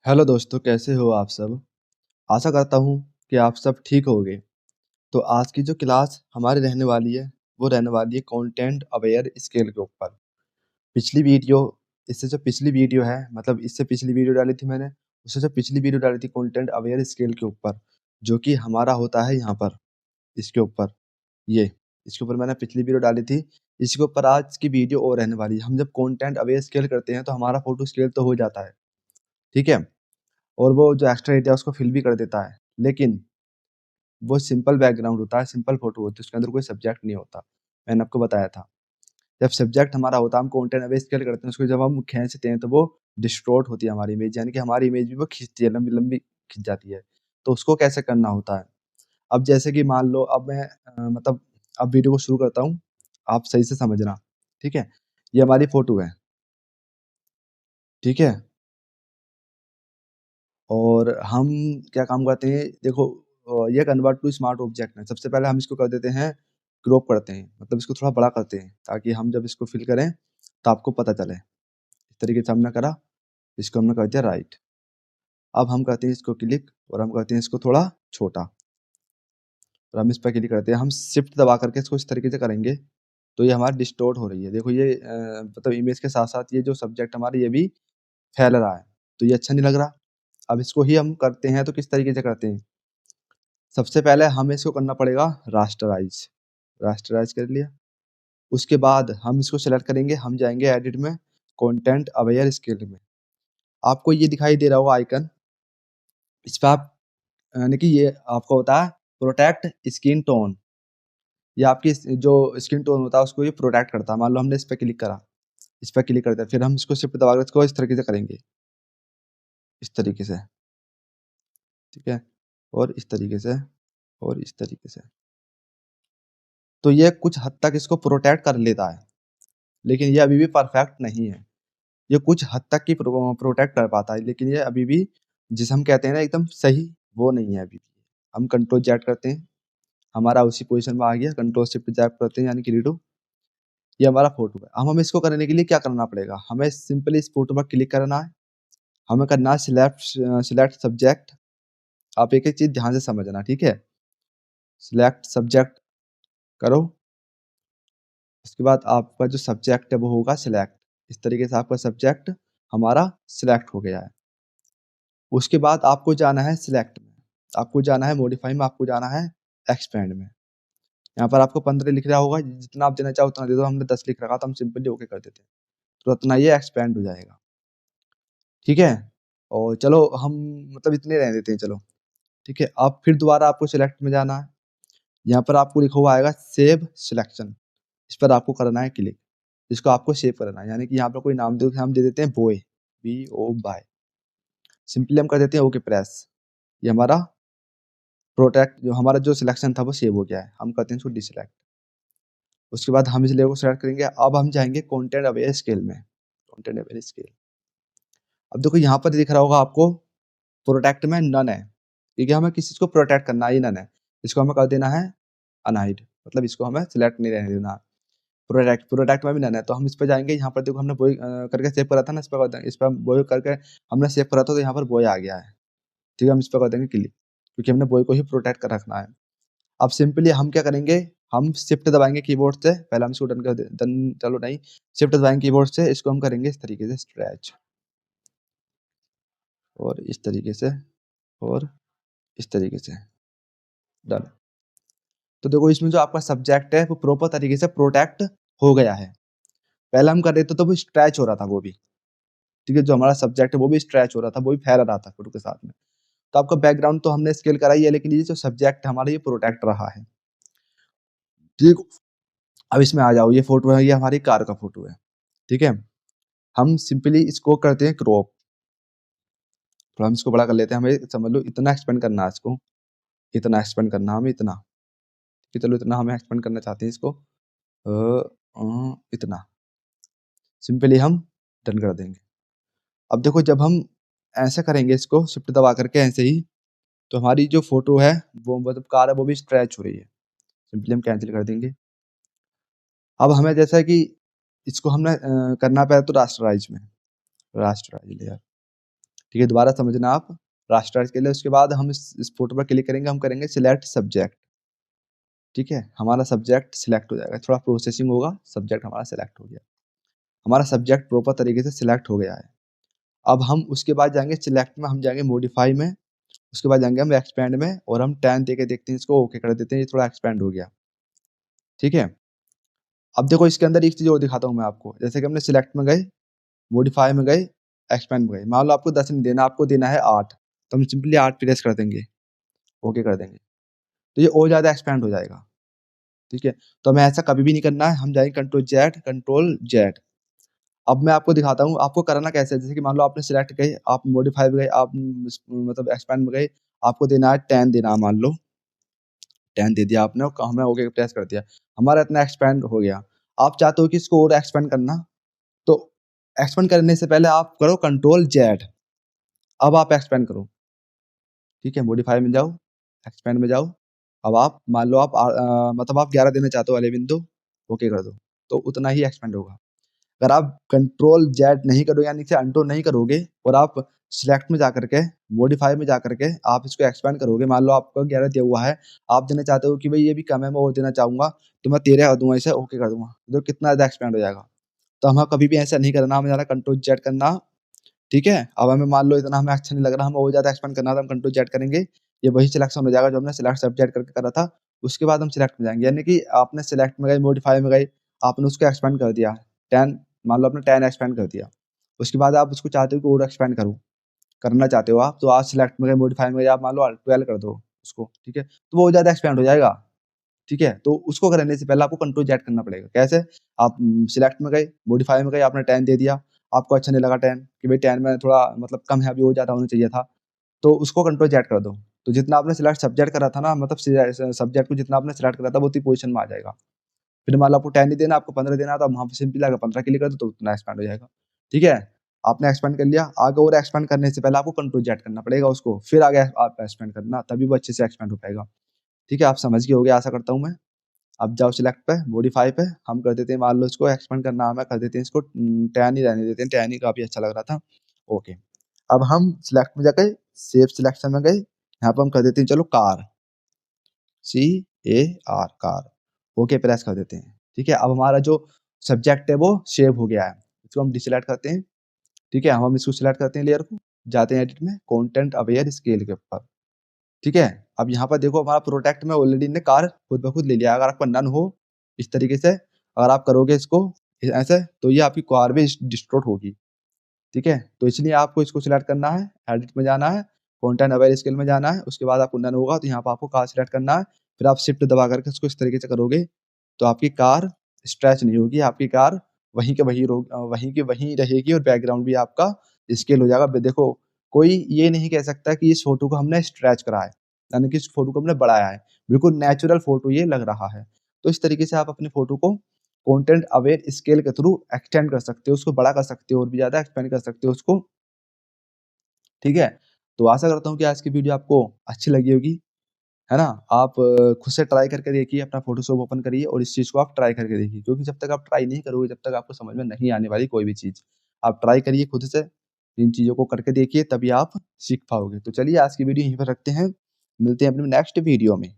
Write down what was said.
Hello दोस्तों, कैसे हो आप सब? आशा करता हूँ कि आप सब ठीक होंगे। तो आज की जो क्लास हमारी रहने वाली है, वो रहने वाली है कंटेंट अवेयर स्केल के ऊपर। पिछली वीडियो इससे जो पिछली वीडियो है मतलब इससे पिछली वीडियो डाली थी मैंने, उससे जो पिछली वीडियो डाली थी कंटेंट अवेयर स्केल के ऊपर, जो कि हमारा होता है यहाँ पर, इसके ऊपर, ये, इसके ऊपर मैंने पिछली वीडियो डाली थी। इसके ऊपर आज की वीडियो और रहने वाली है। हम जब कंटेंट अवेयर स्केल करते हैं, तो हमारा फ़ोटो स्केल तो हो जाता है, ठीक है? और वो जो एक्स्ट्रा एरिया है उसको फिल भी कर देता है। लेकिन वो सिंपल बैकग्राउंड होता है, सिंपल फ़ोटो होती है, उसके अंदर कोई सब्जेक्ट नहीं होता। मैंने आपको बताया था। जब सब्जेक्ट हमारा होता है, हम कंटेंट अवेयर स्केल करते हैं, उसको जब हम खींचते हैं तो वो डिस्टॉर्ट होती है हमारी इमेज, यानी कि हमारी इमेज भी वो खींचती है, लंबी-लंबी खिंच जाती है। तो उसको कैसे करना होता है? अब जैसे कि मान लो अब मैं मतलब अब वीडियो को शुरू करता हूँ, आप सही से समझना, ठीक है? ये हमारी फ़ोटो है, ठीक है? और हम क्या काम करते हैं, देखो ये कन्वर्ट टू स्मार्ट ऑब्जेक्ट है। सबसे पहले हम इसको कर देते हैं, क्रॉप करते हैं, मतलब इसको थोड़ा बड़ा करते हैं, ताकि हम जब इसको फिल करें तो आपको पता चले। इस तरीके से हमने करा, इसको हमने कर दिया राइट। अब हम करते हैं इसको क्लिक और हम करते हैं इसको थोड़ा छोटा, और हम इस पर क्लिक करते हैं। हम शिफ्ट दबा करके इसको इस तरीके से करेंगे, तो ये हमारी डिस्टॉर्ट हो रही है। देखो ये मतलब इमेज के साथ-साथ ये जो सब्जेक्ट हमारा ये भी फैल रहा है, तो ये अच्छा नहीं लग रहा। अब इसको ही हम करते हैं तो किस तरीके से करते हैं? सबसे पहले हमें इसको करना पड़ेगा रास्टराइज़, रास्टराइज़ कर लिया। उसके बाद हम इसको सेलेक्ट करेंगे, हम जाएँगे एडिट में, कंटेंट अवेयर स्केल में। आपको ये दिखाई दे रहा होगा आइकन, इस पे आप यानी कि ये आपका होता है प्रोटेक्ट स्किन टोन। ये आपकी जो स्किन टोन होता है उसको ये प्रोटेक्ट करता है। मान लो हमने इस पे क्लिक करा, इस पे क्लिक कर दिया, फिर हम इसको शिफ्ट दबाकर इसको इस तरीके से करेंगे, इस तरीके से, ठीक है? और इस तरीके से और इस तरीके से। तो ये कुछ हद तक इसको प्रोटेक्ट कर लेता है, लेकिन ये अभी भी परफेक्ट नहीं है। ये कुछ हद तक ही प्रोटेक्ट कर पाता है, लेकिन ये अभी भी जिसे हम कहते हैं ना एकदम सही, वो नहीं है अभी भी। हम कंट्रोल ज़ेड करते हैं, हमारा उसी पोज़ीशन में आ गया, कंट्रोल शिफ्ट ज़ेड करते हैं यानी कि रीडू, ये हमारा फ़ोटो है। अब हमें इसको करने के लिए क्या करना पड़ेगा? हमें सिंपली इस फ़ोटो पर क्लिक करना है, हमें करना है सिलेक्ट सब्जेक्ट। आप एक-एक चीज़ ध्यान से समझना, ठीक है? सिलेक्ट सब्जेक्ट करो, उसके बाद आपका जो सब्जेक्ट है वो होगा सिलेक्ट। इस तरीके से आपका सब्जेक्ट हमारा सिलेक्ट हो गया है। उसके बाद आपको जाना है सिलेक्ट में, आपको जाना है मॉडिफाई में, आपको जाना है एक्सपेंड में। यहाँ पर आपको 15 लिख रहा होगा, जितना आप देना चाहो उतना दे दो, हमने 10 लिख रखा था, हम सिंपली ओके कर देते हैं। तो उतना ये एक्सपेंड हो जाएगा, ठीक है? और चलो हम मतलब इतने रहने देते हैं चलो, ठीक है? अब फिर दोबारा आपको सिलेक्ट में जाना है, यहाँ पर आपको लिखा हुआ आएगा सेव सिलेक्शन, इस पर आपको करना है क्लिक। इसको आपको सेव करना है, यानी कि यहाँ पर कोई नाम दे, हम दे देते हैं बॉय, B-O बाय। सिंपली हम कर देते हैं ओके प्रेस। ये हमारा प्रोटेक्ट जो हमारा जो सिलेक्शन था वो सेव हो गया है। हम करते हैं इसको डिसलेक्ट। उसके बाद हम इस लेयर को सेलेक्ट करेंगे। अब हम जाएँगे कंटेंट अवेयर स्केल में, कंटेंट अवेयर स्केल। अब देखो यहाँ पर दिख रहा होगा आपको प्रोटेक्ट में नन है, क्योंकि हमें किसी चीज़ को प्रोटेक्ट करना ही नन है। इसको हमें कर देना है अनहाइड, मतलब इसको हमें सिलेक्ट नहीं रहने देना। प्रोटेक्ट प्रोटेक्ट में भी नन है, तो हम इस पे जाएँगे, यहाँ पर देखो हमने बॉय करके सेव करा था ना, इस पे हम बॉय करके हमने सेव करा था, तो यहाँ पर बॉय आ गया है। ठीक है? हम इस पे कर देंगे क्लिक, क्योंकि हमने बॉय को ही प्रोटेक्ट कर रखना है। अब सिंपली हम क्या करेंगे, हम शिफ्ट दबाएँगे कीबोर्ड से, पहले हम इसको डन कर दे डन चलो नहीं, शिफ्ट दबाएँगे कीबोर्ड से, इसको हम करेंगे इस तरीके से स्ट्रेच, और इस तरीके से, और इस तरीके से, डन। तो देखो इसमें जो आपका सब्जेक्ट है वो प्रॉपर तरीके से प्रोटेक्ट हो गया है। पहले हम कर रहे थे तो वो स्ट्रेच हो रहा था वो भी, ठीक है? जो हमारा सब्जेक्ट है वो भी स्ट्रेच हो रहा था, वो भी फैल रहा था फ़ोटो के साथ में। तो आपका बैकग्राउंड तो हमने स्केल करा ही है, लेकिन ये जो सब्जेक्ट है हमारा ये प्रोटेक्ट रहा है, ठीक? अब इसमें आ जाओ, ये फ़ोटो है, ये हमारी कार का फ़ोटो है, ठीक है? हम सिंपली इसको करते हैं क्रॉप, थोड़ा हम इसको बड़ा कर लेते हैं, हमें समझ लो इतना एक्सपेंड करना है इसको, इतना एक्सपेंड करना है हमें इतना, कि चलो इतना हमें एक्सपेंड करना चाहते हैं इसको इतना, सिंपली हम डन कर देंगे। अब देखो जब हम ऐसे करेंगे इसको शिफ्ट दबा करके ऐसे ही, तो हमारी जो फ़ोटो है वो मतलब कार है वो भी स्ट्रेच हो रही है, सिंपली हम कैंसल कर देंगे। अब हमें जैसा कि इसको हमने करना पड़ा तो रास्टराइज़ में, रास्टराइज़ लेयर, ठीक है, दोबारा समझना आप रास्टर के लिए। उसके बाद हम इस फोटो पर क्लिक करेंगे, हम करेंगे सिलेक्ट सब्जेक्ट। ठीक है, हमारा सब्जेक्ट सिलेक्ट हो जाएगा, थोड़ा प्रोसेसिंग होगा, सब्जेक्ट हमारा सिलेक्ट हो गया। हमारा सब्जेक्ट प्रॉपर तरीके से सिलेक्ट हो गया है। अब हम उसके बाद जाएंगे सिलेक्ट में, हम जाएंगे मॉडिफाई में, उसके बाद जाएंगे हम एक्सपेंड में और हम 10 दे के देखते हैं, इसको ओके कर देते हैं, ये थोड़ा एक्सपेंड हो गया। ठीक है, अब देखो इसके अंदर एक चीज और दिखाता हूँ मैं आपको। जैसे कि हमने सिलेक्ट में गए, मॉडिफाई में गए, एक्सपेंड में गए, मान लो आपको 10 नहीं देना, आपको देना है 8, तो हम सिंपली 8 प्रेस कर देंगे, ओके कर देंगे, तो ये और ज्यादा एक्सपेंड हो जाएगा। ठीक है, तो हमें ऐसा कभी भी नहीं करना है। हम जाएंगे कंट्रोल जेड। अब मैं आपको दिखाता हूँ आपको करना कैसे है। जैसे कि मान लो आपने सिलेक्ट गए, आप मॉडिफाई में गए, आप मतलब एक्सपेंड में गए, आपको देना है 10 देना है, मान लो 10 दे दिया आपने और हमने ओके प्रेस कर दिया, हमारा इतना एक्सपेंड हो गया। आप चाहते हो कि इसको और एक्सपेंड करना, तो एक्सपेंड करने से पहले आप करो कंट्रोल जेड, अब आप एक्सपेंड करो। ठीक है, मॉडिफाई में जाओ, एक्सपेंड में जाओ, अब आप मान लो आप मतलब आप 11 देना चाहते हो वाले बिंदु, ओके कर दो, तो उतना ही एक्सपेंड होगा। अगर आप कंट्रोल जेड नहीं करोगे, यानी कि अनडू नहीं करोगे और आप सिलेक्ट में जाकर के, मॉडिफाई में जाकर के आप इसको एक्सपेंड करोगे, मान लो आपको 11 दिया हुआ है, आप देना चाहते हो कि भाई ये भी कम है, मैं और देना चाहूंगा, तो मैं 13 कर दूंगा, इसे ओके कर दूंगा, तो कितना ज्यादा एक्सपेंड हो जाएगा। तो हमें कभी भी ऐसा नहीं करना, हमें ज़्यादा कंट्रोल जेड करना। ठीक है, अब हमें मान लो इतना हमें अच्छा नहीं लग रहा, हमें और ज़्यादा एक्सपेंड करना था, हम कंट्रोल जेड करेंगे, ये वही सिलेक्शन हो जाएगा जो हमने सिलेक्ट सब जेड करके करा था। उसके बाद हम सिलेक्ट में जाएंगे, यानी कि आपने सिलेक्ट में गए, मॉडिफाई में गए, आपने उसको एक्सपेंड कर दिया 10, मान लो आपने 10 एक्सपेंड कर दिया, उसके बाद आप उसको चाहते हो कि और एक्सपेंड करूँ, करना चाहते हो आप, तो आप सिलेक्ट में गए, मॉडिफाई में गए, आप मान लो 12 कर दो उसको। ठीक है, तो वो ज़्यादा एक्सपेंड हो जाएगा। ठीक है, तो उसको करने से पहले आपको कंट्रोल जेड करना पड़ेगा। कैसे? आप सिलेक्ट में गए, मॉडिफाई में गए, आपने 10 दे दिया, आपको अच्छा नहीं लगा 10 कि भाई 10 में थोड़ा मतलब कम है, अभी और ज़्यादा होना चाहिए था, तो उसको कंट्रोल जेड कर दो। तो जितना आपने सिलेक्ट सब्जेक्ट करा था ना, मतलब सब्जेक्ट को जितना आपने सिलेक्ट करा था वो उतनी पोजीशन में आ जाएगा। फिर मान लो आपको 10 नहीं देना, आपको 15 देना, तो वहाँ पे सिंपली आगे 15 क्लिक कर दो, तो उतना एक्सपेंड हो जाएगा। ठीक है, आपने एक्सपेंड कर लिया, आगे और एक्सपेंड करने से पहले आपको कंट्रोल जेड करना पड़ेगा उसको, फिर आगे आप एक्सपेंड करना, तभी वो अच्छे से एक्सपेंड हो पाएगा। ठीक है, आप समझ गए होंगे आशा करता हूँ मैं। अब जाओ सिलेक्ट पे, मॉडिफाई पे, हम कर देते हैं, मान लो इसको एक्सपेंड करना हमें, कर देते हैं इसको 10 ही रहने देते हैं, 10 ही काफ़ी अच्छा लग रहा था। ओके, अब हम सिलेक्ट में जाके सेव सिलेक्शन में गए, यहाँ पर हम कर देते हैं चलो car, CAR car, okay press कर देते हैं। ठीक है, अब हमारा जो सब्जेक्ट है वो सेव हो गया है, इसको हम डिसेलेक्ट करते हैं। ठीक है, हम इसको सिलेक्ट करते हैं, लेयर को जाते हैं एडिट में, कंटेंट अवेयर स्केल के ऊपर। ठीक है, अब यहाँ पर देखो हमारा प्रोटेक्ट में ऑलरेडी ने कार खुद ब खुद ले लिया। अगर आपका नन हो इस तरीके से, अगर आप करोगे इसको ऐसे, तो ये आपकी कार भी डिस्ट्रोट होगी। ठीक है, तो इसलिए आपको इसको सिलेक्ट करना है, एडिट में जाना है, कंटेंट अवेयर स्केल में जाना है, उसके बाद आपको नन होगा तो यहाँ पर आपको कार सिलेक्ट करना है, फिर आप शिफ्ट दबा करके इसको इस तरीके से करोगे, तो आपकी कार स्ट्रेच नहीं होगी, आपकी कार वहीं के वहीं रहेगी और बैकग्राउंड भी आपका स्केल हो जाएगा। देखो, कोई ये नहीं कह सकता कि इस फोटो को हमने स्ट्रेच करा है, यानी कि इस फोटो को हमने बढ़ाया है, बिल्कुल नेचुरल फोटो ये लग रहा है। तो इस तरीके से आप अपनी फोटो को कंटेंट अवेयर स्केल के थ्रू एक्सटेंड कर सकते हो, उसको बड़ा कर सकते हो और भी ज़्यादा एक्सपेंड कर सकते हो उसको। ठीक है, तो आशा करता हूँ कि आज की वीडियो आपको अच्छी लगी होगी, है ना? आप खुद से ट्राई करके देखिए, अपना फ़ोटोशॉप ओपन करिए और इस चीज़ को आप ट्राई करके देखिए, क्योंकि जब तक आप ट्राई नहीं करोगे, जब तक आपको समझ में नहीं आने वाली कोई भी चीज़। आप ट्राई करिए खुद से, इन चीज़ों को करके देखिए, तभी आप सीख पाओगे। तो चलिए आज की वीडियो यहीं पर रखते हैं, मिलते हैं अपनी नेक्स्ट वीडियो में।